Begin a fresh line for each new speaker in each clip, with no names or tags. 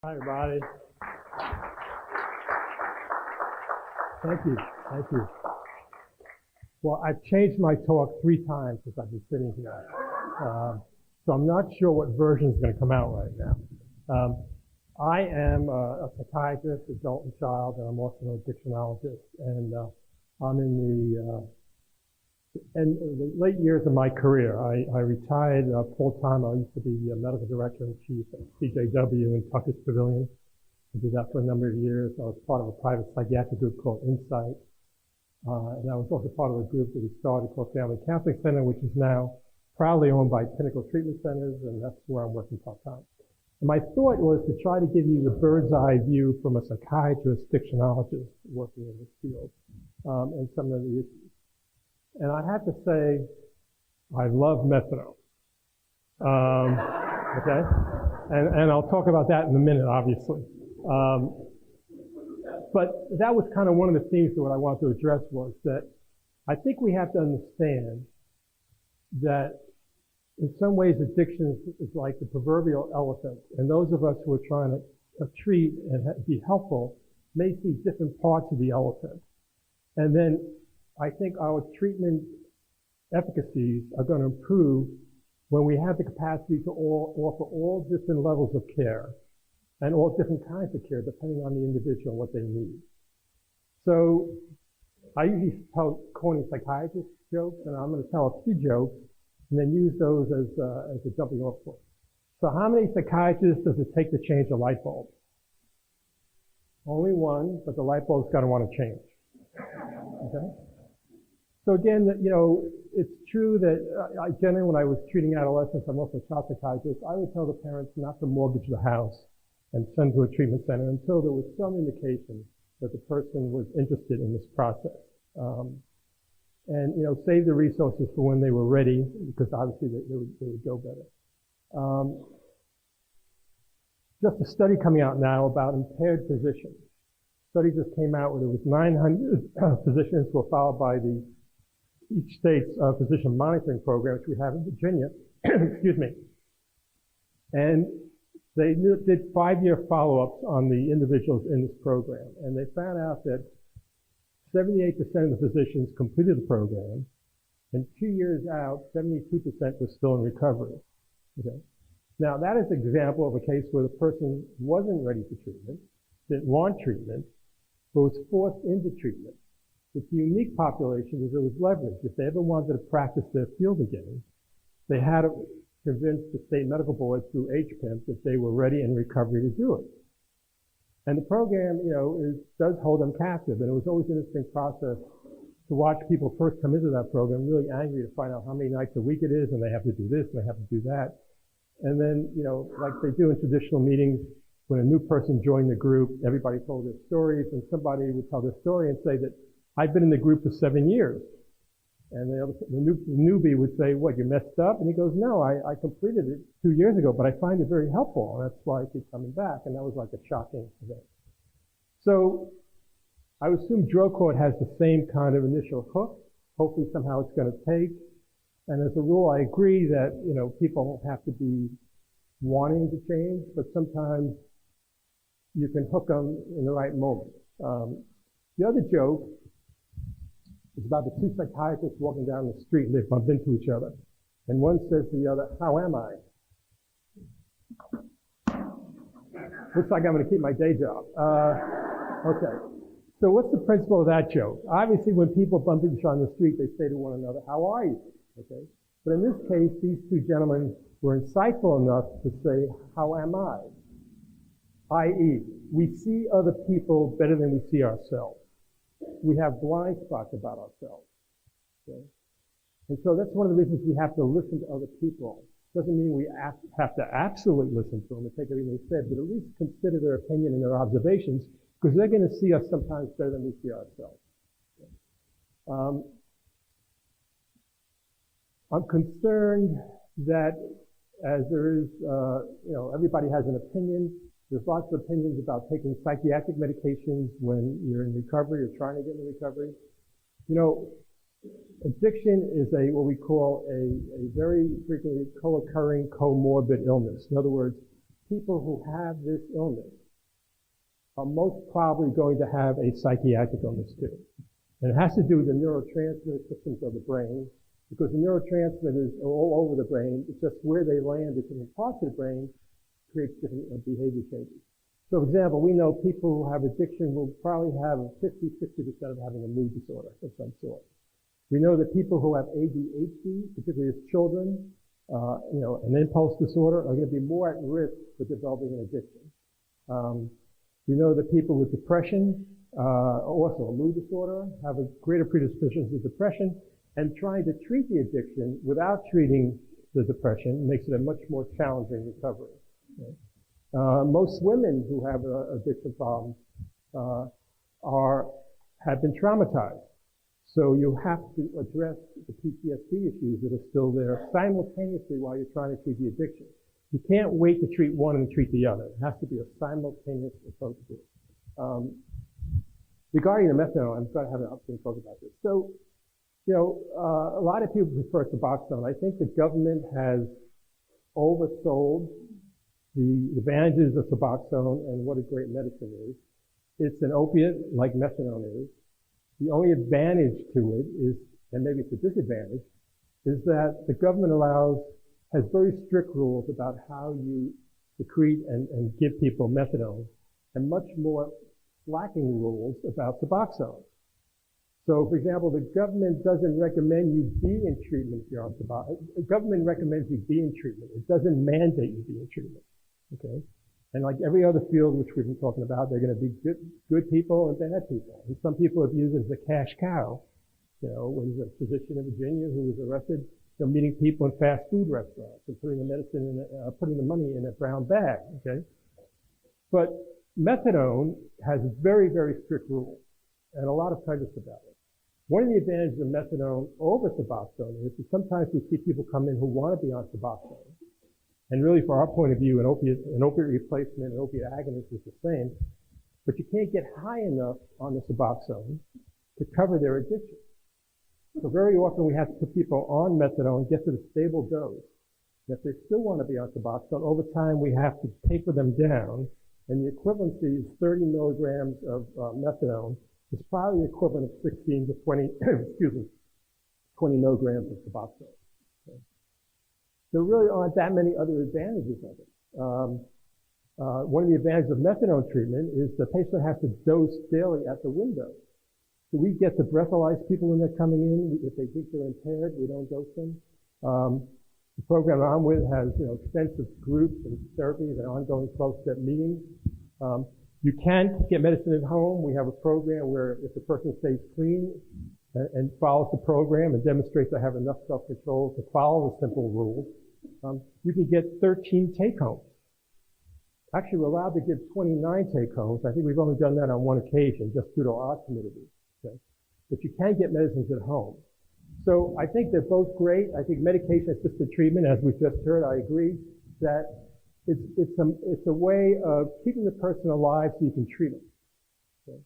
Hi, everybody. Thank you. Thank you. Well, I've changed my talk 3 times since I've been sitting here. So I'm not sure what version is going to come out right now. I am a psychiatrist, adult and child, and I'm also an addictionologist. And I'm in the late years of my career. I retired full-time. I used to be the medical director and chief at CJW in Pavilion. I did that for a number of years. I was part of a private psychiatric group called Insight. And I was also part of a group that we started called Family Counseling Center, which is now proudly owned by Pinnacle Treatment Centers, and that's where I'm working part-time. And my thought was to try to give you the bird's eye view from a psychiatrist, addictionologist working in this field, and some of the issues. And I have to say, I love methadone. Okay? And I'll talk about that in a minute, obviously. But that was kind of one of the themes that what I wanted to address was that I think we have to understand that in some ways addiction is like the proverbial elephant. And those of us who are trying to treat and be helpful may see different parts of the elephant. And then I think our treatment efficacies are going to improve when we have the capacity to offer all different levels of care and all different kinds of care depending on the individual and what they need. So I usually tell corny psychiatrist jokes, and I'm going to tell a few jokes and then use those as a jumping off point. So how many psychiatrists does it take to change a light bulb? Only one, but the light bulb's got to want to change. Okay? So again, it's true that I generally, when I was treating adolescents, I'm also a child psychiatrist, I would tell the parents not to mortgage the house and send to a treatment center until there was some indication that the person was interested in this process. And save the resources for when they were ready, because obviously they would go better. Just a study coming out now about impaired physicians. Study just came out where there was 900 physicians who were followed by each state's physician monitoring program, which we have in Virginia. Excuse me. And they did 5-year follow-ups on the individuals in this program, and they found out that 78% of the physicians completed the program, and 2 years out, 72% was still in recovery. Okay? Now, that is an example of a case where the person wasn't ready for treatment, didn't want treatment, but was forced into treatment. It's a unique population because it was leveraged. If they ever wanted to practice their field again, they had to convince the state medical board through HPIMP that they were ready in recovery to do it. And the program, does hold them captive. And it was always an interesting process to watch people first come into that program, really angry to find out how many nights a week it is, and they have to do this, and they have to do that. And then, like they do in traditional meetings, when a new person joined the group, everybody told their stories, and somebody would tell their story and say that, I've been in the group for 7 years. And the newbie would say, what, you messed up? And he goes, no, I completed it 2 years ago, but I find it very helpful. And that's why I keep coming back. And that was like a shocking event. So I would assume drug court has the same kind of initial hook. Hopefully somehow it's going to take. And as a rule, I agree that, people don't have to be wanting to change, but sometimes you can hook them in the right moment. The other joke is about the 2 psychiatrists walking down the street, and they bump into each other. And one says to the other, how am I? Looks like I'm going to keep my day job. Okay. So what's the principle of that joke? Obviously, when people bump into each other on the street, they say to one another, how are you? Okay. But in this case, these 2 gentlemen were insightful enough to say, how am I? I.e., we see other people better than we see ourselves. We have blind spots about ourselves. Okay? And so that's one of the reasons we have to listen to other people. Doesn't mean we have to absolutely listen to them and take everything they said, but at least consider their opinion and their observations, because they're going to see us sometimes better than we see ourselves. Okay? I'm concerned that as there is, everybody has an opinion. There's lots of opinions about taking psychiatric medications when you're in recovery or trying to get into recovery. Addiction is what we call a very frequently co-occurring comorbid illness. In other words, people who have this illness are most probably going to have a psychiatric illness too. And it has to do with the neurotransmitter systems of the brain, because the neurotransmitters are all over the brain. It's just where they land in different parts of the brain creates different behavior changes. So, for example, we know people who have addiction will probably have 60% of having a mood disorder of some sort. We know that people who have ADHD, particularly as children, an impulse disorder, are going to be more at risk for developing an addiction. We know that people with depression, also a mood disorder, have a greater predisposition to depression, and trying to treat the addiction without treating the depression makes it a much more challenging recovery. Okay? Most women who have addiction problems have been traumatized. So you have to address the PTSD issues that are still there simultaneously while you're trying to treat the addiction. You can't wait to treat one and treat the other. It has to be a simultaneous approach to it. Regarding the methadone, I'm going to have an opportunity to talk about this. So, a lot of people refer to Buxton. I think the government has oversold the advantages of Suboxone and what a great medicine is. It's an opiate like methadone is. The only advantage to it is, and maybe it's a disadvantage, is that the government has very strict rules about how you secrete and give people methadone, and much more lacking rules about Suboxone. So, for example, the government doesn't recommend you be in treatment if you're on Suboxone. The government recommends you be in treatment. It doesn't mandate you be in treatment. Okay? And like every other field which we've been talking about, they're going to be good people and bad people. And some people abuse it as a cash cow. When there's a physician in Virginia who was arrested, meeting people in fast food restaurants and putting the money in a brown bag. Okay? But methadone has very, very strict rules and a lot of prejudice about it. One of the advantages of methadone over Suboxone is that sometimes we see people come in who want to be on Suboxone. And really, for our point of view, an opiate replacement, an opiate agonist is the same, but you can't get high enough on the Suboxone to cover their addiction. So very often we have to put people on methadone, get to the stable dose. And if they still want to be on Suboxone, over time we have to taper them down, and the equivalency is 30 milligrams of methadone is probably the equivalent of 16 to 20, 20 milligrams of Suboxone. Okay. There really aren't that many other advantages of it. One of the advantages of methadone treatment is the patient has to dose daily at the window. So we get to breathalyze people when they're coming in. If they think they're impaired, we don't dose them. The program I'm with has, extensive groups and therapies and ongoing 12-step meetings. You can get medicine at home. We have a program where if the person stays clean and follows the program and demonstrates they have enough self-control to follow the simple rules, you can get 13 take-homes. Actually, we're allowed to give 29 take-homes. I think we've only done that on one occasion, just due to our timidity. Okay? But you can get medicines at home. So I think they're both great. I think medication-assisted treatment, as we just heard, I agree that it's a way of keeping the person alive so you can treat them. Okay?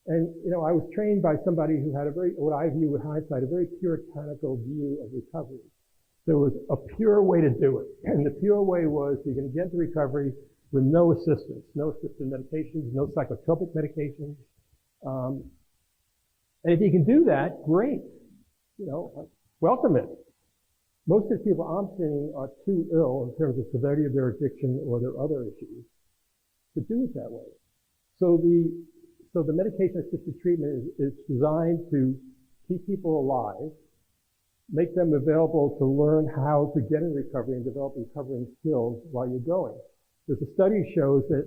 And, I was trained by somebody who had what I view with hindsight, a very puritanical view of recovery. There was a pure way to do it. And the pure way was you're going to get into recovery with no assistance, no assisted medications, no psychotropic medications. And if you can do that, great. Welcome it. Most of the people I'm seeing are too ill in terms of severity of their addiction or their other issues to do it that way. So the medication-assisted treatment is designed to keep people alive, make them available to learn how to get in recovery and develop recovering skills while you're going. There's a study shows that,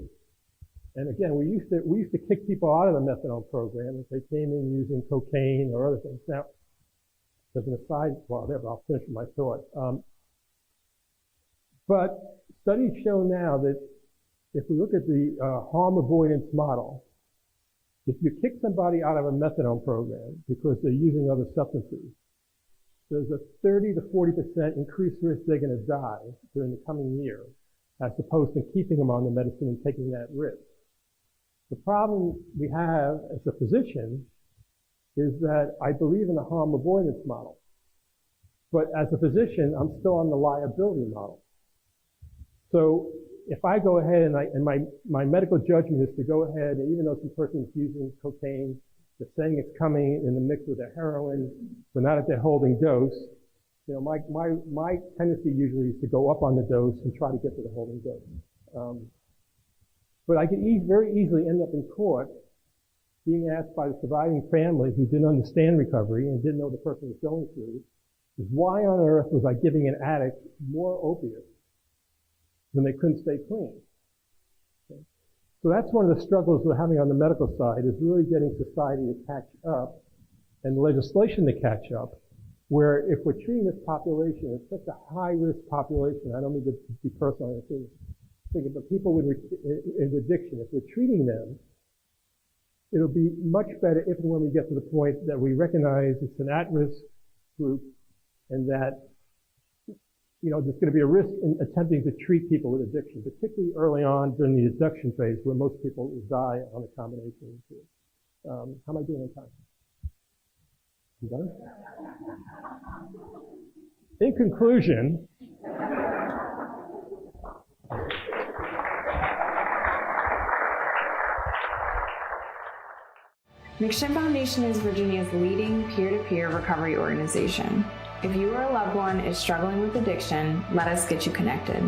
and again, we used to kick people out of the methadone program if they came in using cocaine or other things. Now, as an aside, I'll finish my thought. But studies show now that if we look at the harm avoidance model, if you kick somebody out of a methadone program because they're using other substances, there's a 30 to 40% increased risk they're going to die during the coming year, as opposed to keeping them on the medicine and taking that risk. The problem we have as a physician is that I believe in the harm avoidance model. But as a physician, I'm still on the liability model. So if I go ahead and my medical judgment is to go ahead, and even though some person's using cocaine, they're saying it's coming in the mix with their heroin, but not at their holding dose, you know, my tendency usually is to go up on the dose and try to get to the holding dose. But I could very easily end up in court being asked by the surviving family who didn't understand recovery and didn't know the person was going through, is why on earth was I giving an addict more opiates when they couldn't stay clean? Okay. So that's one of the struggles we're having on the medical side, is really getting society to catch up and legislation to catch up, where if we're treating this population, it's such a high-risk population, I don't mean to be personal, but people with addiction, if we're treating them, it'll be much better if and when we get to the point that we recognize it's an at-risk group and that, you know, there's going to be a risk in attempting to treat people with addiction, particularly early on during the induction phase where most people will die on a combination of the two. How am I doing on time? You done? In conclusion,
McShin Foundation is Virginia's leading peer-to-peer recovery organization. If you or a loved one is struggling with addiction, let us get you connected.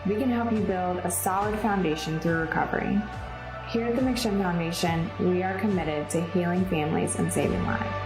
We can help you build a solid foundation through recovery. Here at the McShin Foundation, we are committed to healing families and saving lives.